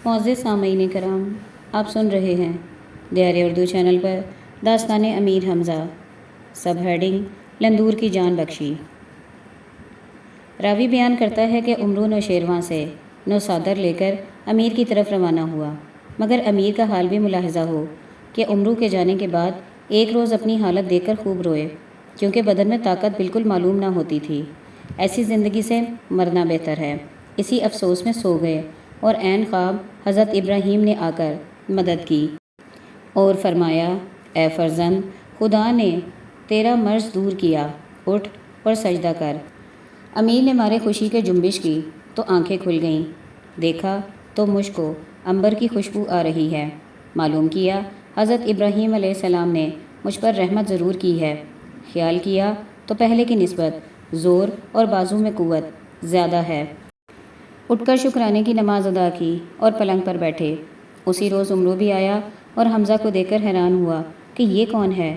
معزز سامعین کرام، آپ سن رہے ہیں دیار اردو چینل پر داستان امیر حمزہ، سب ہیڈنگ لندور کی جان بخشی۔ راوی بیان کرتا ہے کہ عمرو نوشیروان سے نوصادر لے کر امیر کی طرف روانہ ہوا، مگر امیر کا حال بھی ملاحظہ ہو کہ عمرو کے جانے کے بعد ایک روز اپنی حالت دیکھ کر خوب روئے، کیونکہ بدن میں طاقت بالکل معلوم نہ ہوتی تھی۔ ایسی زندگی سے مرنا بہتر ہے، اسی افسوس میں سو گئے، اور عین خواب حضرت ابراہیم نے آ کر مدد کی اور فرمایا، اے فرزند، خدا نے تیرا مرض دور کیا، اٹھ اور سجدہ کر۔ امیر نے مارے خوشی کے جنبش کی تو آنکھیں کھل گئیں، دیکھا تو مجھ کو عنبر کی خوشبو آ رہی ہے۔ معلوم کیا حضرت ابراہیم علیہ السلام نے مجھ پر رحمت ضرور کی ہے۔ خیال کیا تو پہلے کی نسبت زور اور بازو میں قوت زیادہ ہے۔ اٹھ کر شکرانے کی نماز ادا کی اور پلنگ پر بیٹھے۔ اسی روز عمرو بھی آیا اور حمزہ کو دیکھ کر حیران ہوا کہ یہ کون ہے۔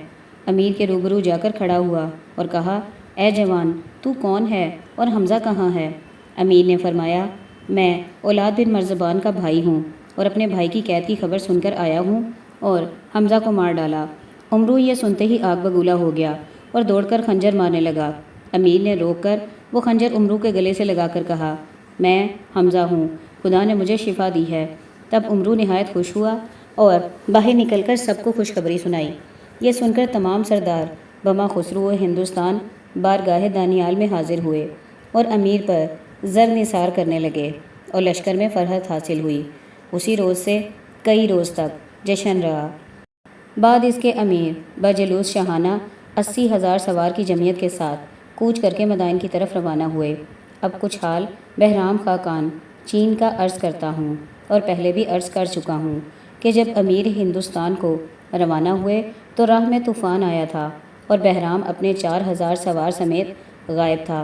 امیر کے روبرو جا کر کھڑا ہوا اور کہا، اے جوان، تو کون ہے اور حمزہ کہاں ہے؟ امیر نے فرمایا، میں اولاد بن مرزبان کا بھائی ہوں اور اپنے بھائی کی قید کی خبر سن کر آیا ہوں اور حمزہ کو مار ڈالا۔ عمرو یہ سنتے ہی آگ بگولا ہو گیا اور دوڑ کر خنجر مارنے لگا۔ امیر نے روک کر وہ خنجر عمرو کے گلے سے لگا کر کہا، میں حمزہ ہوں، خدا نے مجھے شفا دی ہے۔ تب عمرو نہایت خوش ہوا اور باہر نکل کر سب کو خوشخبری سنائی۔ یہ سن کر تمام سردار بما خسرو ہندوستان بارگاہ دانیال میں حاضر ہوئے اور امیر پر زر نثار کرنے لگے اور لشکر میں فرحت حاصل ہوئی۔ اسی روز سے کئی روز تک جشن رہا۔ بعد اس کے امیر بجلوس شاہانہ 80,000 سوار کی جمعیت کے ساتھ کوچ کر کے مدائن کی طرف روانہ ہوئے۔ اب کچھ حال بہرام خاقان چین کا عرض کرتا ہوں، اور پہلے بھی عرض کر چکا ہوں کہ جب امیر ہندوستان کو روانہ ہوئے تو راہ میں طوفان آیا تھا اور بہرام اپنے 4,000 سوار سمیت غائب تھا۔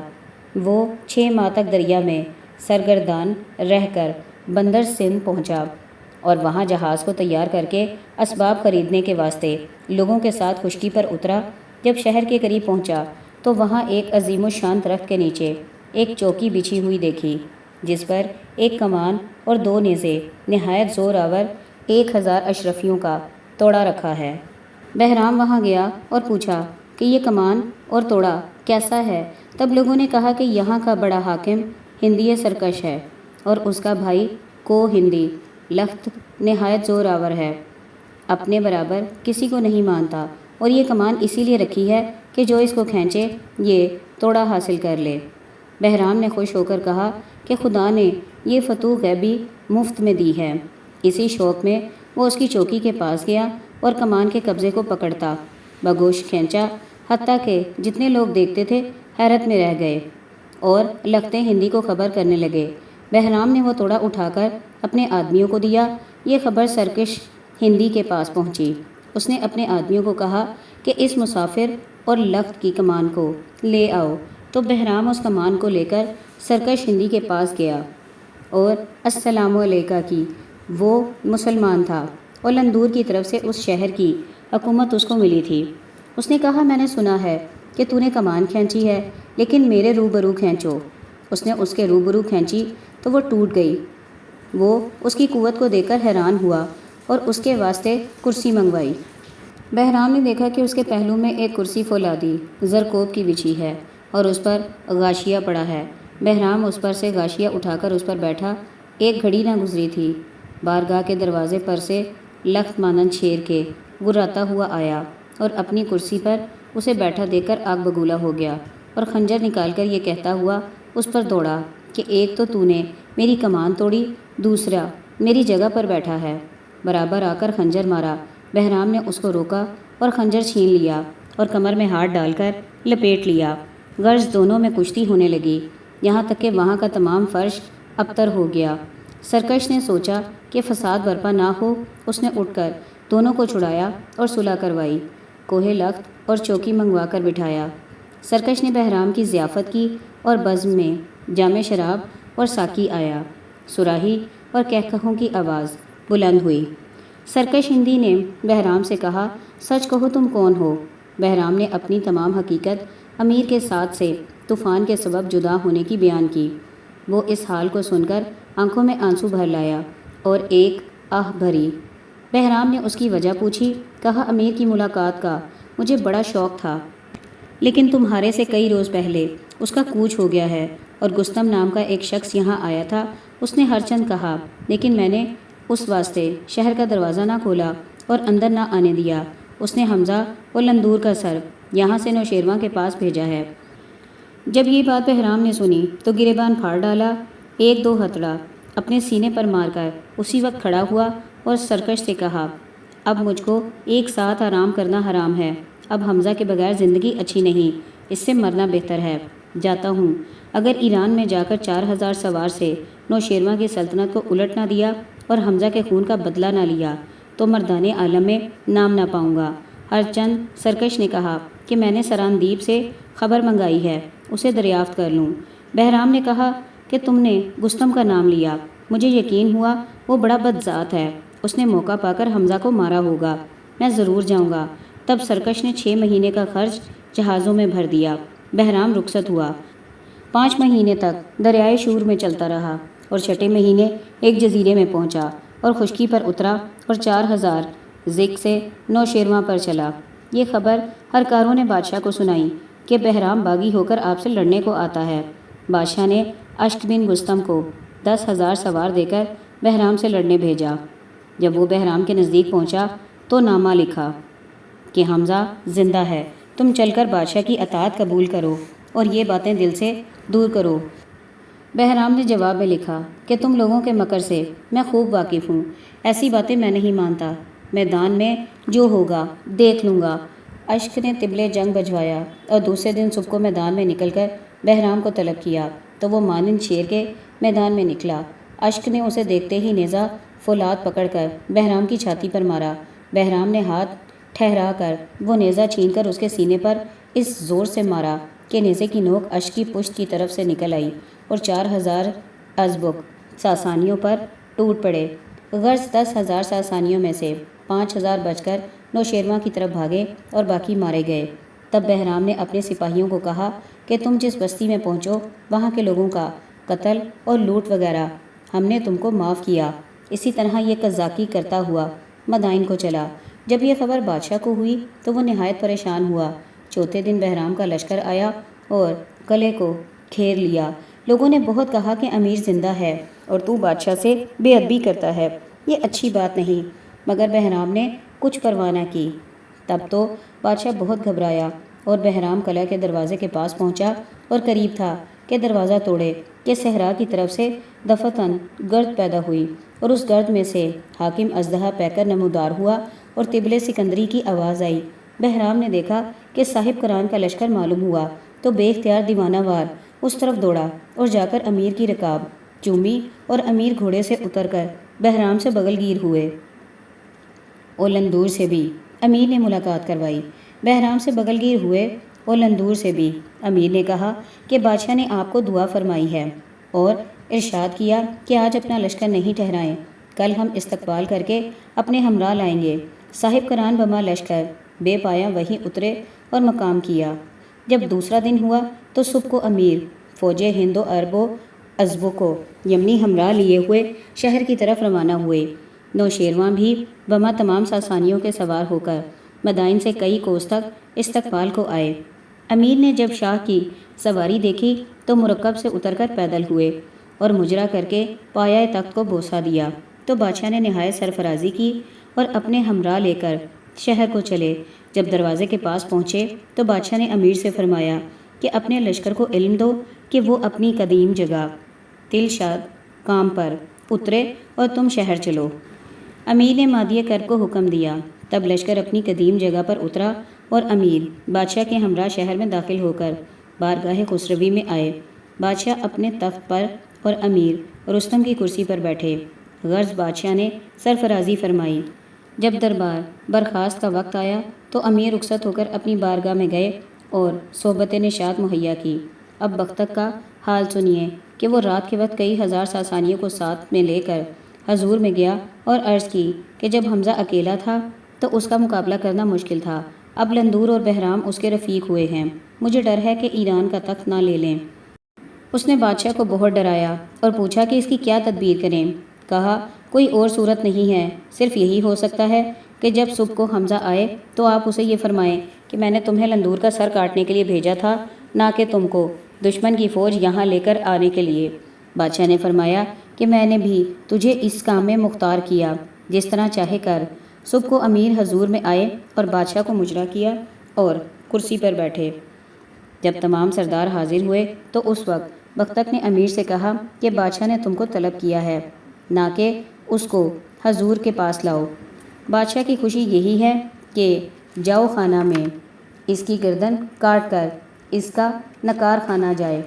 وہ 6 ماہ تک دریا میں سرگردان رہ کر بندر سندھ پہنچا اور وہاں جہاز کو تیار کر کے اسباب خریدنے کے واسطے لوگوں کے ساتھ خشکی پر اترا۔ جب شہر کے قریب پہنچا تو وہاں ایک عظیم الشان درخت کے نیچے ایک چوکی بچھی ہوئی دیکھی، جس پر ایک کمان اور 2 نیزے نہایت زور آور 1,000 اشرفیوں کا توڑا رکھا ہے۔ بہرام وہاں گیا اور پوچھا کہ یہ کمان اور توڑا کیسا ہے؟ تب لوگوں نے کہا کہ یہاں کا بڑا حاکم ہندی سرکش ہے اور اس کا بھائی کو ہندی لخت نہایت زور آور ہے، اپنے برابر کسی کو نہیں مانتا، اور یہ کمان اسی لیے رکھی ہے کہ جو اس کو کھینچے یہ توڑا حاصل کر لے۔ بہرام نے خوش ہو کر کہا کہ خدا نے یہ فتوح غیبی مفت میں دی ہے۔ اسی شوق میں وہ اس کی چوکی کے پاس گیا اور کمان کے قبضے کو پکڑتا بگوش کھینچا، حتیٰ کہ جتنے لوگ دیکھتے تھے حیرت میں رہ گئے اور لختے ہندی کو خبر کرنے لگے۔ بہرام نے وہ توڑا اٹھا کر اپنے آدمیوں کو دیا۔ یہ خبر سرکش ہندی کے پاس پہنچی۔ اس نے اپنے آدمیوں کو کہا کہ اس مسافر اور لخت کی کمان کو لے آؤ، تو بہرام اس کمان کو لے کر سرکش ہندی کے پاس گیا اور السلام علیکہ کی۔ وہ مسلمان تھا اور لندور کی طرف سے اس شہر کی حکومت اس کو ملی تھی۔ اس نے کہا، میں نے سنا ہے کہ تو نے کمان کھینچی ہے، لیکن میرے روبرو کھینچو۔ اس نے اس کے روبرو کھینچی تو وہ ٹوٹ گئی۔ وہ اس کی قوت کو دیکھ کر حیران ہوا اور اس کے واسطے کرسی منگوائی۔ بہرام نے دیکھا کہ اس کے پہلو میں ایک کرسی فولادی زرکوب کی بچھی ہے اور اس پر غاشیہ پڑا ہے۔ بہرام اس پر سے غاشیہ اٹھا کر اس پر بیٹھا۔ ایک گھڑی نہ گزری تھی، بارگاہ کے دروازے پر سے لخت مانند شیر کے گراتا ہوا آیا اور اپنی کرسی پر اسے بیٹھا دیکھ کر آگ بگولا ہو گیا اور خنجر نکال کر یہ کہتا ہوا اس پر دوڑا کہ ایک تو نے میری کمان توڑی، دوسرا میری جگہ پر بیٹھا ہے۔ برابر آ کر خنجر مارا۔ بہرام نے اس کو روکا اور خنجر چھین لیا اور کمر میں ہاتھ ڈال کر لپیٹ لیا۔ غرض دونوں میں کشتی ہونے لگی، یہاں تک کہ وہاں کا تمام فرش ابتر ہو گیا۔ سرکش نے سوچا کہ فساد برپا نہ ہو، اس نے اٹھ کر دونوں کو چھڑایا اور صلح کروائی، کوہ لخت اور چوکی منگوا کر بٹھایا۔ سرکش نے بہرام کی ضیافت کی اور بزم میں جام شراب اور ساقی آیا۔ صراحی اور کہکہوں کی آواز بلند ہوئی۔ سرکش ہندی نے بہرام سے کہا، سچ کہو تم کون ہو؟ بہرام نے اپنی تمام حقیقت امیر کے ساتھ سے طوفان کے سبب جدا ہونے کی بیان کی۔ وہ اس حال کو سن کر آنکھوں میں آنسو بھر لایا اور ایک آہ بھری۔ بہرام نے اس کی وجہ پوچھی۔ کہا امیر کی ملاقات کا مجھے بڑا شوق تھا، لیکن تمہارے سے کئی روز پہلے اس کا کوچ ہو گیا ہے، اور گستم نام کا ایک شخص یہاں آیا تھا۔ اس نے ہر چند کہا، لیکن میں نے اس واسطے شہر کا دروازہ نہ کھولا اور اندر نہ آنے دیا۔ اس نے حمزہ اور لندور کا سر یہاں سے نوشیروان کے پاس بھیجا ہے۔ جب یہ بات بہرام نے سنی تو گریبان پھاڑ ڈالا، ایک دو ہتھڑا اپنے سینے پر مار کر اسی وقت کھڑا ہوا اور سرکش سے کہا، اب مجھ کو ایک ساتھ آرام کرنا حرام ہے۔ اب حمزہ کے بغیر زندگی اچھی نہیں، اس سے مرنا بہتر ہے۔ جاتا ہوں۔ اگر ایران میں جا کر 4000 سوار سے نوشیروان کی سلطنت کو الٹ نہ دیا اور حمزہ کے خون کا بدلہ نہ لیا تو مردان عالم میں نام نہ پاؤں گا۔ ہر چند سرکش نے کہا کہ میں نے سراندیپ سے خبر منگائی ہے، اسے دریافت کر لوں۔ بہرام نے کہا کہ تم نے گستم کا نام لیا، مجھے یقین ہوا وہ بڑا بدذات ہے، اس نے موقع پا کر حمزہ کو مارا ہوگا، میں ضرور جاؤں گا۔ تب سرکش نے 6 مہینے کا خرچ جہازوں میں بھر دیا۔ بہرام رخصت ہوا، 5 مہینے تک دریائے شور میں چلتا رہا اور 6 مہینے ایک جزیرے میں پہنچا اور خشکی پر اترا اور 4000 زک سے نوشیروان پر چلا۔ یہ خبر ہر کاروں نے بادشاہ کو سنائی کہ بہرام باغی ہو کر آپ سے لڑنے کو آتا ہے۔ بادشاہ نے اشک بن گستم کو 10,000 سوار دے کر بہرام سے لڑنے بھیجا۔ جب وہ بہرام کے نزدیک پہنچا تو نامہ لکھا کہ حمزہ زندہ ہے، تم چل کر بادشاہ کی اطاعت قبول کرو اور یہ باتیں دل سے دور کرو۔ بہرام نے جواب میں لکھا کہ تم لوگوں کے مکر سے میں خوب واقف ہوں، ایسی باتیں میں نہیں مانتا، میدان میں جو ہوگا دیکھ لوں گا۔ اشک نے طبلِ جنگ بجوایا اور دوسرے دن صبح کو میدان میں نکل کر بہرام کو طلب کیا تو وہ مانند شیر کے میدان میں نکلا۔ اشک نے اسے دیکھتے ہی نیزہ فولاد پکڑ کر بہرام کی چھاتی پر مارا۔ بہرام نے ہاتھ ٹھہرا کر وہ نیزہ چھین کر اس کے سینے پر اس زور سے مارا کہ نیزے کی نوک اشک کی پشت کی طرف سے نکل آئی اور 4000 ازبک ساسانیوں پر ٹوٹ پڑے۔ غرض 10,000 ساسانیوں میں سے 5000 بچ کر نوشیروان کی طرف بھاگے اور باقی مارے گئے۔ تب بہرام نے اپنے سپاہیوں کو کہا کہ تم جس بستی میں پہنچو وہاں کے لوگوں کا قتل اور لوٹ وغیرہ ہم نے تم کو معاف کیا۔ اسی طرح یہ قزاقی کرتا ہوا مدائن کو چلا۔ جب یہ خبر بادشاہ کو ہوئی تو وہ نہایت پریشان ہوا۔ چوتھے دن بہرام کا لشکر آیا اور قلعے کو گھیر لیا۔ لوگوں نے بہت کہا کہ امیر زندہ ہے اور تو بادشاہ سے بے ادبی کرتا ہے، یہ اچھی بات نہیں، مگر بہرام نے کچھ پرواہ نہ کی۔ تب تو بادشاہ بہت گھبرایا اور بہرام قلعہ کے دروازے کے پاس پہنچا اور قریب تھا کہ دروازہ توڑے کہ صحرا کی طرف سے دفتن گرد پیدا ہوئی اور اس گرد میں سے حاکم اژدہا پیکر نمودار ہوا اور طبلِ سکندری کی آواز آئی۔ بہرام نے دیکھا کہ صاحب کران کا لشکر معلوم ہوا تو بے اختیار دیوانہ وار اس طرف دوڑا اور جا کر امیر کی رکاب چومی اور امیر گھوڑے سے اتر کر بہرام سے بغل گیر ہوئے۔ اور لندور سے بھی امیر نے ملاقات کروائی۔ بہرام سے بغل گیر ہوئے اور لندور سے بھی امیر نے کہا کہ بادشاہ نے آپ کو دعا فرمائی ہے اور ارشاد کیا کہ آج اپنا لشکر نہیں ٹھہرائیں، کل ہم استقبال کر کے اپنے ہمراہ لائیں گے۔ صاحب کران بما لشکر بے پایاں وہیں اترے اور مقام کیا۔ جب دوسرا دن ہوا تو صبح کو امیر فوج ہند و عرب و ازبک کو یمنی ہمراہ لیے ہوئے شہر کی طرف روانہ ہوئے۔ نوشیروان بھی بما تمام ساسانیوں کے سوار ہو کر مدائن سے کئی کوس تک استقبال کو آئے۔ امیر نے جب شاہ کی سواری دیکھی تو مرکب سے اتر کر پیدل ہوئے اور مجرا کر کے پایہ تخت کو بوسہ دیا تو بادشاہ نے نہایت سرفرازی کی اور اپنے ہمراہ لے کر شہر کو چلے۔ جب دروازے کے پاس پہنچے تو بادشاہ نے امیر سے فرمایا کہ اپنے لشکر کو علم دو کہ وہ اپنی قدیم جگہ تل شاد کام پر اترے اور تم شہر چلو۔ امیر نے مادیہ کرب کو حکم دیا۔ تب لشکر اپنی قدیم جگہ پر اترا اور امیر بادشاہ کے ہمراہ شہر میں داخل ہو کر بارگاہ خسروی میں آئے۔ بادشاہ اپنے تخت پر اور امیر رستم کی کرسی پر بیٹھے۔ غرض بادشاہ نے سرفرازی فرمائی۔ جب دربار برخاست کا وقت آیا تو امیر رخصت ہو کر اپنی بارگاہ میں گئے اور صحبت نشاط مہیا کی۔ اب بختک کا حال سنیے کہ وہ رات کے وقت کئی ہزار ساسانیوں کو ساتھ میں لے کر حضور میں گیا اور عرض کی کہ جب حمزہ اکیلا تھا تو اس کا مقابلہ کرنا مشکل تھا، اب لندور اور بہرام اس کے رفیق ہوئے ہیں، مجھے ڈر ہے کہ ایران کا تخت نہ لے لیں۔ اس نے بادشاہ کو بہت ڈرایا اور پوچھا کہ اس کی کیا تدبیر کریں۔ کہا کوئی اور صورت نہیں ہے، صرف یہی ہو سکتا ہے کہ جب صبح کو حمزہ آئے تو آپ اسے یہ فرمائیں کہ میں نے تمہیں لندور کا سر کاٹنے کے لیے بھیجا تھا، نہ کہ تم کو دشمن کی فوج یہاں لے کر آنے کے لیے۔ بادشاہ نے فرمایا کہ میں نے بھی تجھے اس کام میں مختار کیا، جس طرح چاہے کر۔ صبح کو امیر حضور میں آئے اور بادشاہ کو مجرا کیا اور کرسی پر بیٹھے۔ جب تمام سردار حاضر ہوئے تو اس وقت بختک نے امیر سے کہا کہ بادشاہ نے تم کو طلب کیا ہے، نہ کہ اس کو حضور کے پاس لاؤ۔ بادشاہ کی خوشی یہی ہے کہ جاؤ خانہ میں اس کی گردن کاٹ کر اس کا نکار خانہ جائے۔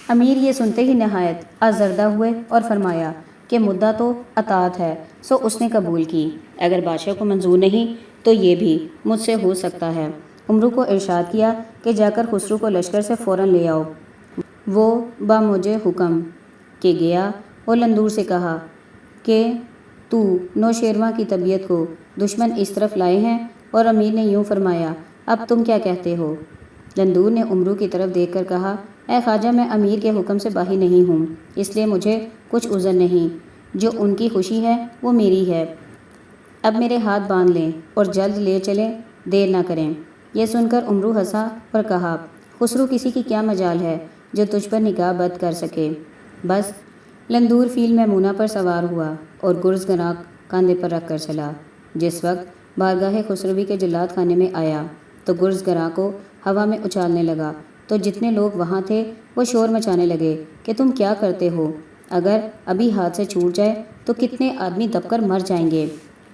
امیر یہ سنتے ہی نہایت آزردہ ہوئے اور فرمایا کہ مدعا تو اطاعت ہے، سو اس نے قبول کی۔ اگر بادشاہ کو منظور نہیں تو یہ بھی مجھ سے ہو سکتا ہے۔ عمرو کو ارشاد کیا کہ جا کر خسرو کو لشکر سے فوراً لے آؤ۔ وہ باموجِ حکم کے گیا اور لندور سے کہا کہ تو نوشیروان کی طبیعت کو دشمن اس طرف لائے ہیں، اور امیر نے یوں فرمایا، اب تم کیا کہتے ہو؟ لندور نے عمرو کی طرف دیکھ کر کہا، اے خواجہ، میں امیر کے حکم سے باہی نہیں ہوں، اس لیے مجھے کچھ عذر نہیں، جو ان کی خوشی ہے وہ میری ہے۔ اب میرے ہاتھ باندھ لیں اور جلد لے چلیں، دیر نہ کریں۔ یہ سن کر عمرو ہنسا اور کہا، خسرو کسی کی کیا مجال ہے جو تجھ پر نگاہ بد کر سکے؟ بس لندور فیل میمونہ پر سوار ہوا اور گرز گراں کاندھے پر رکھ کر چلا۔ جس وقت بارگاہ خسروی کے جلاد خانے میں آیا تو گرز گراں کو ہوا میں اچھالنے لگا، تو جتنے لوگ وہاں تھے وہ شور مچانے لگے کہ تم کیا کرتے ہو؟ اگر ابھی ہاتھ سے چھوٹ جائے تو کتنے آدمی دب کر مر جائیں گے۔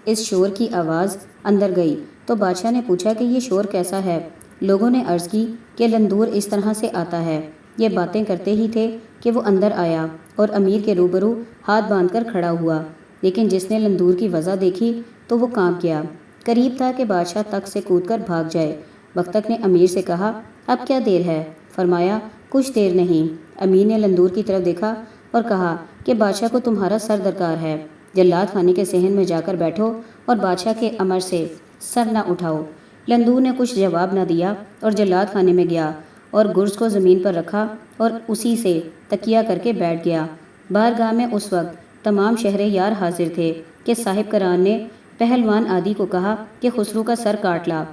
اس شور کی آواز اندر گئی تو بادشاہ نے پوچھا کہ یہ شور کیسا ہے؟ لوگوں نے عرض کی کہ لندور اس طرح سے آتا ہے۔ یہ باتیں کرتے ہی تھے کہ وہ اندر آیا اور امیر کے روبرو ہاتھ باندھ کر کھڑا ہوا، لیکن جس نے لندور کی وضع دیکھی تو وہ کانپ گیا، قریب تھا کہ بادشاہ تخت سے کود کر بھاگ جائے۔ بختک نے امیر سے کہا، اب کیا دیر ہے؟ فرمایا، کچھ دیر نہیں۔ امیر نے لندور کی طرف دیکھا اور کہا کہ بادشاہ کو تمہارا سر درکار ہے، جلاد خانے کے صحن میں جا کر بیٹھو اور بادشاہ کے امر سے سر نہ اٹھاؤ۔ لندور نے کچھ جواب نہ دیا اور جلاد خانے میں گیا اور گرز کو زمین پر رکھا اور اسی سے تکیہ کر کے بیٹھ گیا۔ بارگاہ میں اس وقت تمام شہر یار حاضر تھے کہ صاحب کران نے پہلوان عادی کو کہا کہ خسرو کا سر کاٹ لا۔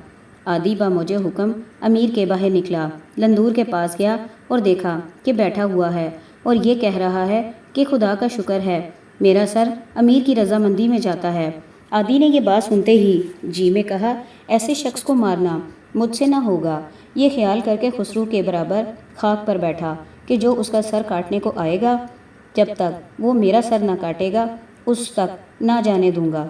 عادی باموجِ حکم امیر کے باہر نکلا، لندور کے پاس گیا اور دیکھا کہ بیٹھا ہوا ہے اور یہ کہہ رہا ہے کہ خدا کا شکر ہے، میرا سر امیر کی رضامندی میں جاتا ہے۔ عادی نے یہ بات سنتے ہی جی میں کہا، ایسے شخص کو مارنا مجھ سے نہ ہوگا۔ یہ خیال کر کے خسرو کے برابر خاک پر بیٹھا کہ جو اس کا سر کاٹنے کو آئے گا، جب تک وہ میرا سر نہ کاٹے گا اس تک نہ جانے دوں گا۔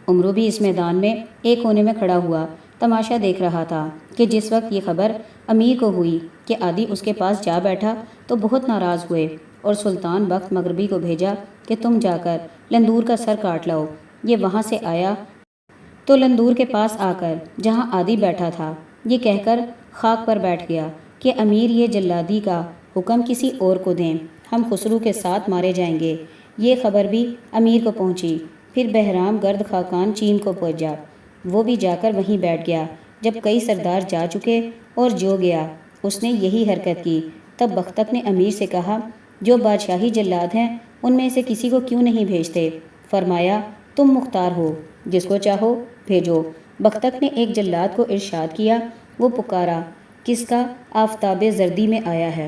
عمرو بھی اس میدان میں ایک کونے میں کھڑا ہوا تماشا دیکھ رہا تھا کہ جس وقت یہ خبر امیر کو ہوئی کہ عادی اس کے پاس جا بیٹھا تو بہت ناراض ہوئے اور سلطان بخت مغربی کو بھیجا کہ تم جا کر لندور کا سر کاٹ لاؤ۔ یہ وہاں سے آیا تو لندور کے پاس آ کر جہاں عادی بیٹھا تھا یہ کہہ کر خاک پر بیٹھ گیا کہ امیر یہ جلادی کا حکم کسی اور کو دیں، ہم خسرو کے ساتھ مارے جائیں گے۔ یہ خبر بھی امیر کو پہنچی، پھر بہرام گرد خاقان چین کو پہنچا، وہ بھی جا کر وہیں بیٹھ گیا۔ جب کئی سردار جا چکے اور جو گیا اس نے یہی حرکت کی، تب بختک نے امیر سے کہا، جو بادشاہی جلاد ہیں ان میں سے کسی کو کیوں نہیں بھیجتے؟ فرمایا، تم مختار ہو، جس کو چاہو بھیجو۔ بختک نے ایک جلاد کو ارشاد کیا، وہ پکارا، کس کا آفتاب زردی میں آیا ہے،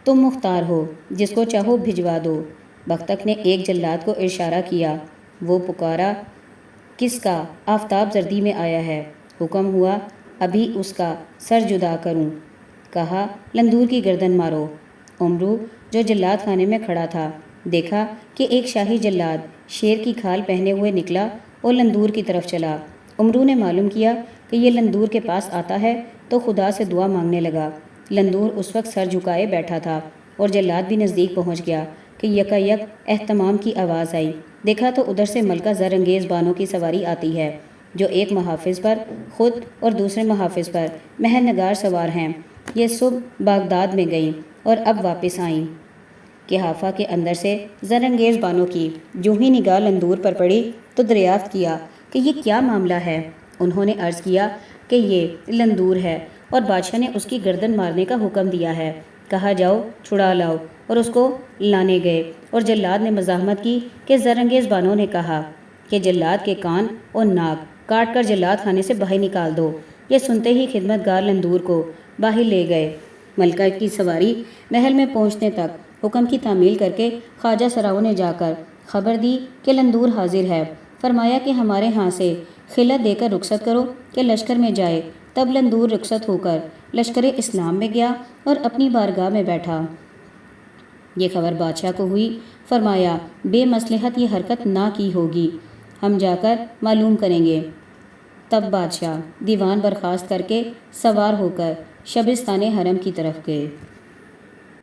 تم مختار ہو، جس کو چاہو بھجوا دو۔ بختک نے ایک جلاد کو اشارہ کیا، وہ پکارا، کس کا آفتاب زردی میں آیا ہے؟ حکم ہوا، ابھی اس کا سر جدا کروں۔ کہا، لندور کی گردن مارو۔ عمرو جو جلاد خانے میں کھڑا تھا دیکھا کہ ایک شاہی جلاد شیر کی کھال پہنے ہوئے نکلا اور لندور کی طرف چلا۔ عمرو نے معلوم کیا کہ یہ لندور کے پاس آتا ہے تو خدا سے دعا مانگنے لگا۔ لندور اس وقت سر جھکائے بیٹھا تھا اور جلاد بھی نزدیک پہنچ گیا کہ یکا یک اہتمام کی آواز آئی۔ دیکھا تو ادھر سے ملکہ زر انگیز بانوں کی سواری آتی ہے، جو ایک محافظ پر خود اور دوسرے محافظ پر مہر نگار سوار ہیں۔ یہ صبح بغداد میں گئیں اور اب واپس آئیں۔ قحافہ کے اندر سے زر انگیز بانوں کی جو ہی نگاہ لندور پر پڑی تو دریافت کیا کہ یہ کیا معاملہ ہے۔ انہوں نے عرض کیا کہ یہ لندور ہے اور بادشاہ نے اس کی گردن مارنے کا حکم دیا ہے، کہا جاؤ چھڑا لاؤ۔ اور اس کو لانے گئے، اور جلاد نے مزاحمت کی کہ زرانگیز بانوں نے کہا کہ جلاد کے کان اور ناک کاٹ کر جلاد خانے سے باہر نکال دو۔ یہ سنتے ہی خدمت گار لندور کو باہر لے گئے۔ ملکہ کی سواری محل میں پہنچنے تک حکم کی تعمیل کر کے خواجہ سراؤں نے جا کر خبر دی کہ لندور حاضر ہے۔ فرمایا کہ ہمارے ہاں سے خلعت دے کر رخصت کرو کہ لشکر میں جائے۔ تب لندور رخصت ہو کر لشکر اسلام میں گیا اور اپنی بارگاہ میں بیٹھا۔ یہ خبر بادشاہ کو ہوئی۔ فرمایا بے مصلحت یہ حرکت نہ کی ہوگی، ہم جا کر معلوم کریں گے۔ تب بادشاہ دیوان برخاست کر کے سوار ہو کر شبستان حرم کی طرف گئے۔